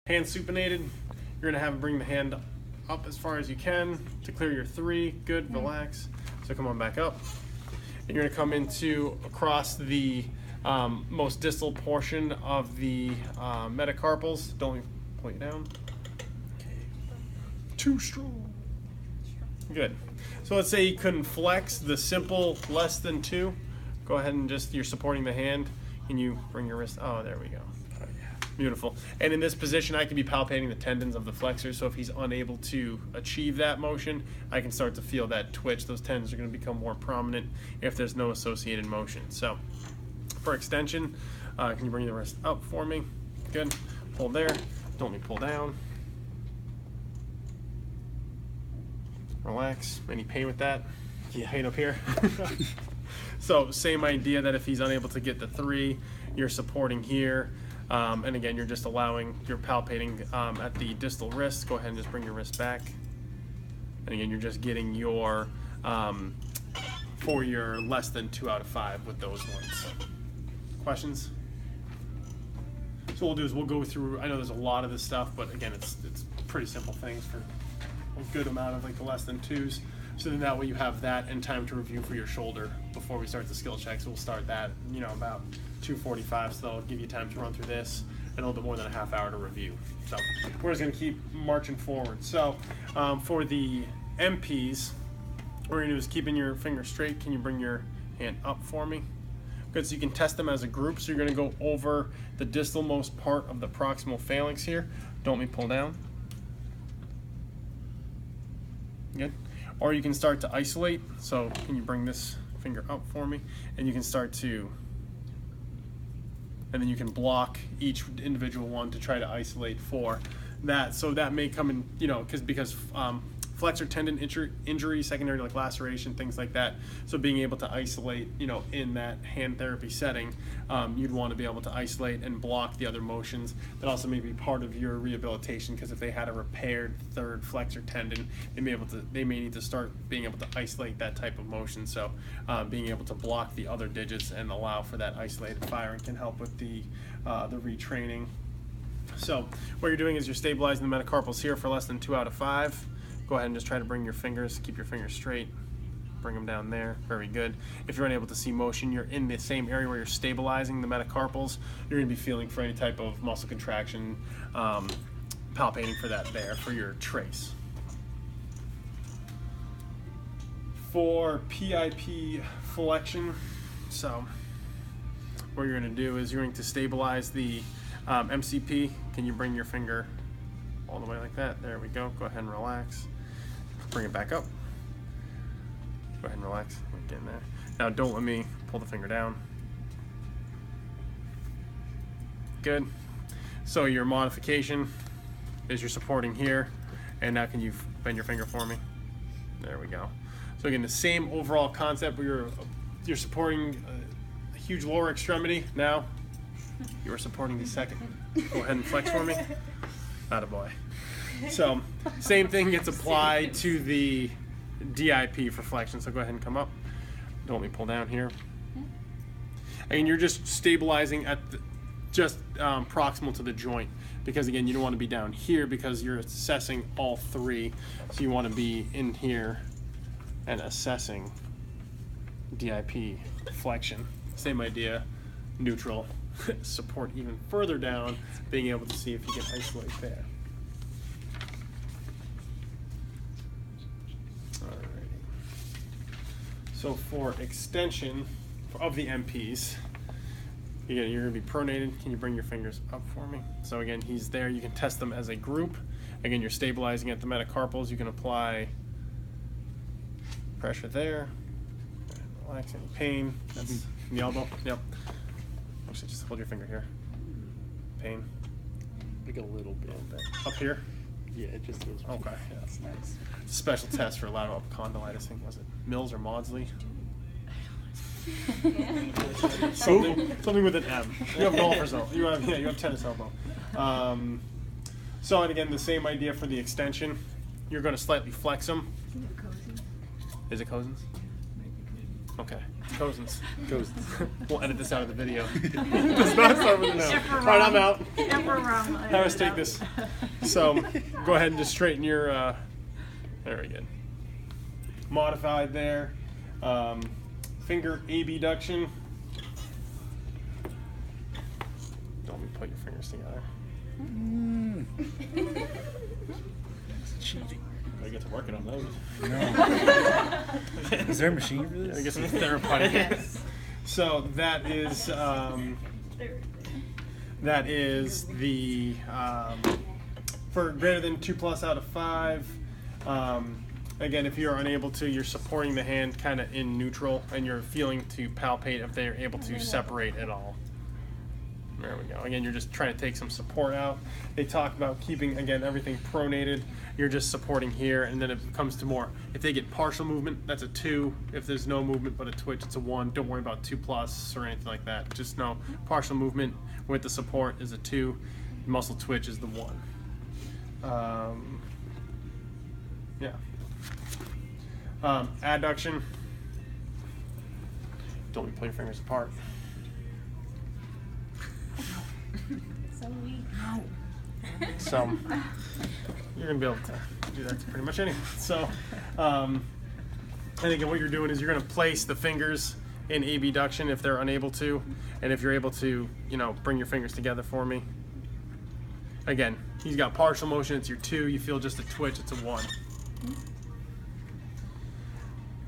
hand supinated. You're gonna have him bring the hand up as far as you can to clear your 3. Good, relax. So come on back up. And you're gonna come into across the most distal portion of the metacarpals. Don't pull you down. Too strong. Good. So let's say you couldn't flex the simple less than 2. Go ahead and just, you're supporting the hand. Can you bring your wrist? Oh, there we go. Beautiful. And in this position, I can be palpating the tendons of the flexor. So if he's unable to achieve that motion, I can start to feel that twitch. Those tendons are going to become more prominent if there's no associated motion. So for extension, can you bring the wrist up for me? Good. Hold there. Don't let me pull down. Relax. Any pain with that? Yeah. Pain up here? So same idea that if he's unable to get the 3, you're supporting here. And again, you're just you're palpating at the distal wrist. Go ahead and just bring your wrist back. And again, you're just getting your, for your less than 2 out of 5 with those ones. Questions? So what we'll do is we'll go through, I know there's a lot of this stuff, but again, it's pretty simple things for a good amount of like the less than 2s. So then that way you have that and time to review for your shoulder before we start the skill checks. We'll start that, about 2:45, so that'll give you time to run through this and a little bit more than a half hour to review. So we're just gonna keep marching forward. So for the MPs, what we're gonna do is keeping your finger straight. Can you bring your hand up for me? Good, so you can test them as a group. So you're gonna go over the distalmost part of the proximal phalanx here. Don't let me pull down. Good. Or you can start to isolate. So can you bring this finger up for me? And you can start to, and then you can block each individual one to try to isolate for that. So that may come in, because flexor tendon injury, secondary like laceration, things like that. So being able to isolate, in that hand therapy setting, you'd want to be able to isolate and block the other motions. That also may be part of your rehabilitation, because if they had a repaired 3rd flexor tendon, they may need to start being able to isolate that type of motion. So being able to block the other digits and allow for that isolated firing can help with the retraining. So what you're doing is you're stabilizing the metacarpals here for less than 2 out of 5. Go ahead and just try to bring your fingers, keep your fingers straight, bring them down there, very good. If you're unable to see motion, you're in the same area where you're stabilizing the metacarpals, you're gonna be feeling for any type of muscle contraction, palpating for that there, for your trace. For PIP flexion, so what you're gonna do is you're going to stabilize the MCP. Can you bring your finger all the way like that? There we go. Go ahead and relax. Bring it back up. Go ahead and relax. Get in there. Now don't let me pull the finger down. Good. So your modification is you're supporting here, and now can you bend your finger for me? There we go. So again, the same overall concept where you're supporting a huge lower extremity. Now you're supporting the second. Go ahead and flex for me. Attaboy. So same thing gets applied to the DIP for flexion. So go ahead and come up. Don't let me pull down here. And you're just stabilizing at just proximal to the joint, because again, you don't want to be down here because you're assessing all 3. So you want to be in here and assessing DIP flexion. Same idea, neutral. Support even further down, being able to see if you can isolate there. Alrighty. So for extension of the MPs, you're going to be pronated. Can you bring your fingers up for me? So again, he's there. You can test them as a group. Again, you're stabilizing at the metacarpals. You can apply pressure there. Relax any pain. That's in the elbow. Yep. Actually, just hold your finger here. Pain? Like a little bit. Up here? Yeah, it just feels. Okay. Yeah, that's nice. It's a special test for lateral epicondylitis. I think, was it Mills or Maudsley? Something with an M. You have golfer's elbow. You have tennis elbow. So, and again, the same idea for the extension. You're going to slightly flex them. Is it Cousins? Okay. Cousins. Goes. We'll edit this out of the video. Does not start with an L. If we're All right, I'm wrong. out. If we're wrong, we'll Have edit us it take out. this. So go ahead and just straighten your. There we go. Modified there. Finger abduction. Don't put your fingers together. Cheating. I get to working on those. No. Is there a machine for this? I guess it's therapeutic. Yes. So that is the for greater than 2+ out of 5. Again, if you're unable to, you're supporting the hand kind of in neutral, and you're feeling to palpate if they're able to separate at all. There we go. Again, you're just trying to take some support out. They talk about keeping, again, everything pronated. You're just supporting here, and then it comes to more. If they get partial movement, that's a 2. If there's no movement but a twitch, it's a 1. Don't worry about 2+ or anything like that. Just know partial movement with the support is a 2. Muscle twitch is the 1. Yeah. Adduction. Don't pull your fingers apart. So weak. So you're gonna be able to do that to pretty much anything. So and again, what you're doing is you're gonna place the fingers in abduction if they're unable to, and if you're able to, bring your fingers together for me. Again, he's got partial motion. It's your 2. You feel just a twitch. It's a 1.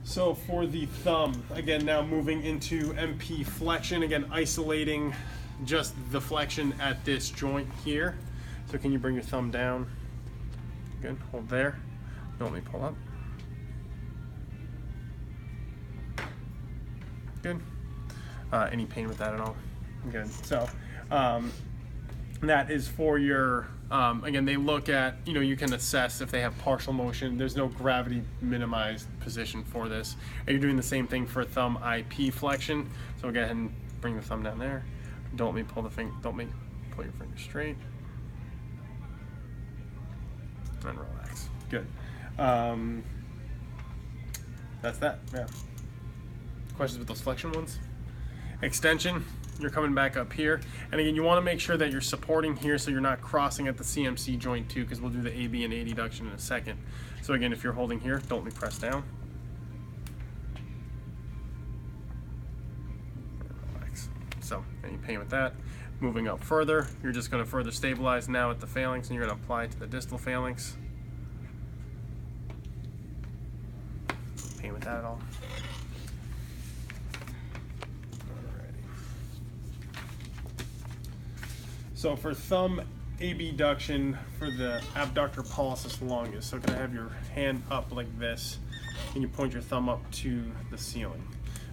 So for the thumb, again, now moving into MP flexion. Again, isolating just the flexion at this joint here. So can you bring your thumb down? Good, hold there. Don't let me pull up. Good. Any pain with that at all? Good. So that is for your, again, they look at, you can assess if they have partial motion. There's no gravity minimized position for this. And you're doing the same thing for thumb IP flexion. So go ahead and bring the thumb down there. Don't let me pull your finger straight. And relax. Good. That's that. Yeah. Questions with those flexion ones? Extension, you're coming back up here. And again, you want to make sure that you're supporting here so you're not crossing at the CMC joint too, because we'll do the AB and adduction in a second. So again, if you're holding here, don't let me press down. Relax. So, any pain with that? Moving up further, you're just going to further stabilize now at the phalanx, and you're going to apply it to the distal phalanx. Pain with that at all? Alrighty. So for thumb abduction for the abductor pollicis longus, so can I have your hand up like this, and you point your thumb up to the ceiling.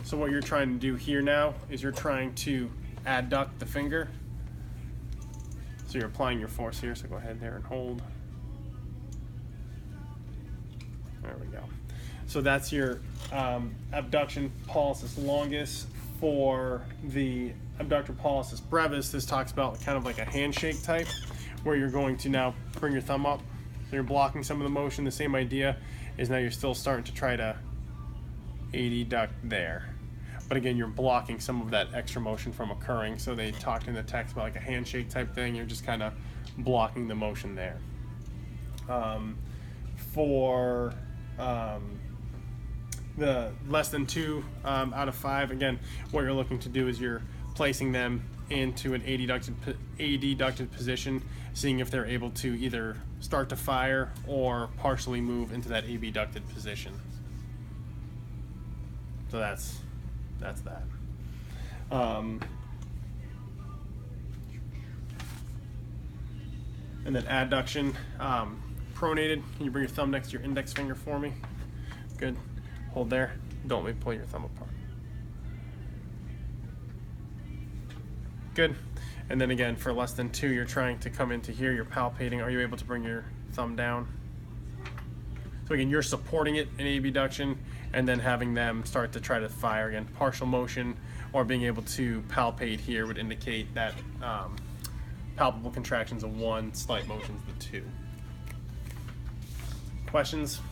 So what you're trying to do here now is you're trying to adduct the finger. So you're applying your force here, so go ahead there and hold. There we go. So that's your abduction pollicis longus. For the abductor pollicis brevis, this talks about kind of like a handshake type, where you're going to now bring your thumb up. So you're blocking some of the motion. The same idea is now you're still starting to try to adduct there. But again, you're blocking some of that extra motion from occurring. So they talked in the text about like a handshake type thing. You're just kind of blocking the motion there. For the less than 2 out of 5, again, what you're looking to do is you're placing them into an adducted position, seeing if they're able to either start to fire or partially move into that abducted position. So that's that. And then adduction, pronated. Can you bring your thumb next to your index finger for me? Good. Hold there. Don't let me pull your thumb apart. Good. And then again, for less than 2, you're trying to come into here. You're palpating. Are you able to bring your thumb down? So again, you're supporting it in abduction, and then having them start to try to fire again. Partial motion or being able to palpate here would indicate that palpable contractions of 1, slight motions of 2. Questions?